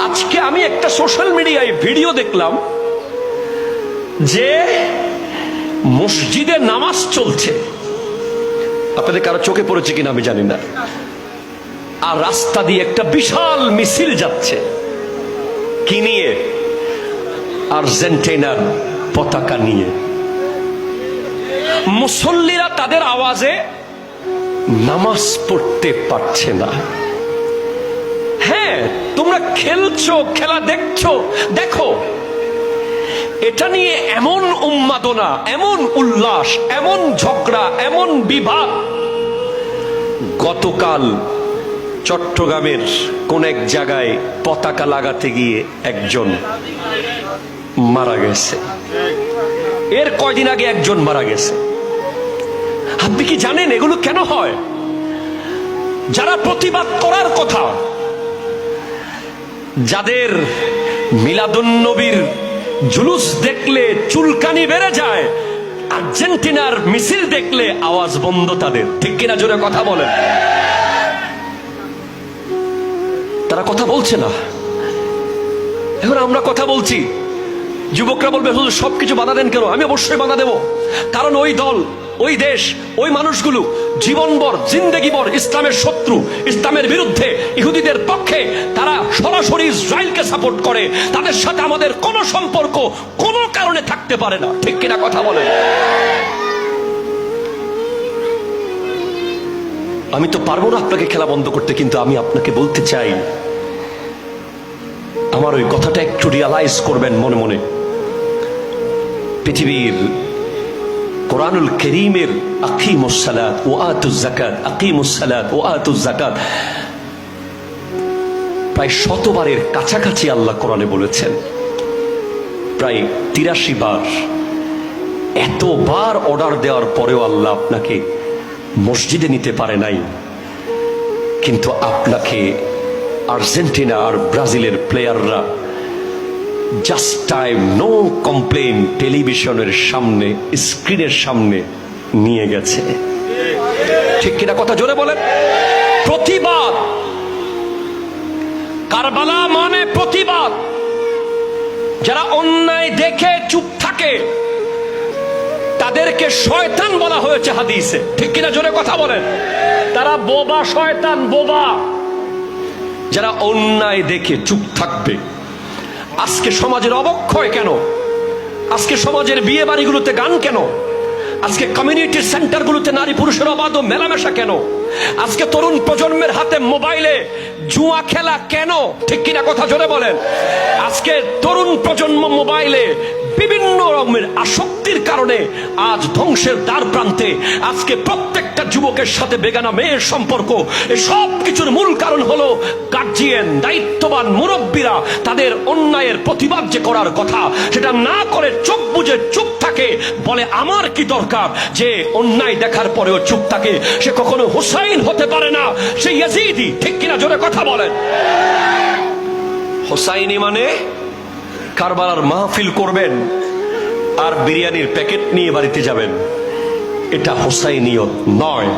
আজকে আমি একটা সোশ্যাল মিডিয়ায় ভিডিও দেখলাম যে মসজিদে নামাজ চলছে, আপনাদের কারো চোখে পড়েছে কিনা আমি জানি না, আর রাস্তা দিয়ে একটা বিশাল মিছিল যাচ্ছে, কি নিয়ে? আর্জেন্টিনার পতাকা নিয়ে। মুসল্লিরা তাদের আওয়াজে নামাজ পড়তে পারছে না। হ্যাঁ, তোমরা খেলছো, খেলা দেখছো, দেখো, এটা নিয়ে এমন উন্মাদনা, এমন উল্লাস, এমন ঝগড়া, এমন বিবাদ। গতকাল চট্টগ্রামের কোন এক জায়গায় পতাকা লাগাতে গিয়ে একজন মারা গেছে, এর কয়দিন আগে একজন মারা গেছে। আপনি কি জানেন এগুলো কেন হয়? যারা প্রতিবাদ করার কথা, যাদের মিলাদুন্নবীর জুলুস দেখলে চুলকানি বেড়ে যায়, আর্জেন্টিনার মিছিল দেখলে আওয়াজ বন্ধ তাদের, ঠিক কিনা? জোরে কথা বলেন। তারা কথা বলছে না। এখন আমরা কথা বলছি, যুবকরা বলবে হুজুর সবকিছু বাধা দেন কেন? আমি অবশ্যই বাধা দেব, কারণ ওই দল, ওই দেশ, ওই মানুষগুলো জীবনভর, জিন্দেগিভর ইসলামের শত্রু, ইসলামের বিরুদ্ধে, ইহুদিদের পক্ষে, তারা সরাসরি ইসরায়েলকে সাপোর্ট করে। তাদের সাথে আমাদের কোনো সম্পর্ক কোনো কারণে থাকতে পারে না, ঠিক কিনা? কথা বলেন। আমি তো পারবো না আপনাকে খেলা বন্ধ করতে, কিন্তু আমি আপনাকে বলতে চাই, আমার ওই কথাটা একটু রিয়ালাইজ করবেন মনে মনে। পৃথিবীর কোরআনুল কারীমের আকিমুস সালাত ওয়া আতুজ যাকাত, আকিমুস সালাত ওয়া আতুজ যাকাত প্রায় 100 বারের কাছাকাছি আল্লাহ কোরআনে বলেছেন, প্রায় 83 বার। এতবার অর্ডার দেওয়ার পরেও আল্লাহ আপনাকে মসজিদে নিতে পারে নাই, কিন্তু আপনাকে আর্জেন্টিনা আর ব্রাজিলের প্লেয়াররা জাস্ট টাইম, নো কমপ্লেন, টেলিভিশনের সামনে, স্ক্রিনের সামনে নিয়ে গেছে, ঠিক কিনা? কথা জোরে বলেন। প্রতিবাদ, কারবালা মানে প্রতিবাদ। যারা অন্যায় দেখে চুপ থাকে তাদেরকে শয়তান বলা হয়েছে হাদিসে, ঠিক কিনা? জোরে কথা বলেন। তারা বোবা, শয়তান বোবা, যারা অন্যায় দেখে চুপ থাকবে। আজকে সমাজের অবক্ষয় কেন? আজকে সমাজের বিয়ে বাড়িগুলোতে গান কেন? আজকে কমিউনিটি সেন্টারগুলোতে নারী পুরুষের অবাধ মেলামেশা কেন? আজকে তরুণ প্রজন্মের হাতে মোবাইলে জুয়া খেলা কেন? ঠিক কিনা? কথা জোরে বলেন। আজকে তরুণ প্রজন্ম মোবাইলে বিভিন্ন রকমের আসক্তির কারণে আজ ধ্বংসের দ্বার প্রান্তে। আজকে প্রত্যেকটা যুবকের সাথে বেগানা মেয়ের সম্পর্ক। এই সব কিছুর মূল কারণ হলো গার্জিয়ান, দায়িত্ববান মুরব্বীরা তাদের অন্যায়ের প্রতিবাদ যে করার কথা সেটা না করে চোখ বুজে চুপ থাকে, বলে আমার কি দরকার। যে অন্যায় দেখার পরেও চুপ থাকে সে কখনো হুসাইন হতে পারে না, সে ইয়াজিদি, ঠিক কিনা? জোরে কথা বলেন। হুসাইনি মানে কারবালার মাহফিল করবেন আর বিরিয়ানির প্যাকেট নিয়ে বাড়িতে যাবেন, এটা হুসাইনিয়ত নয়।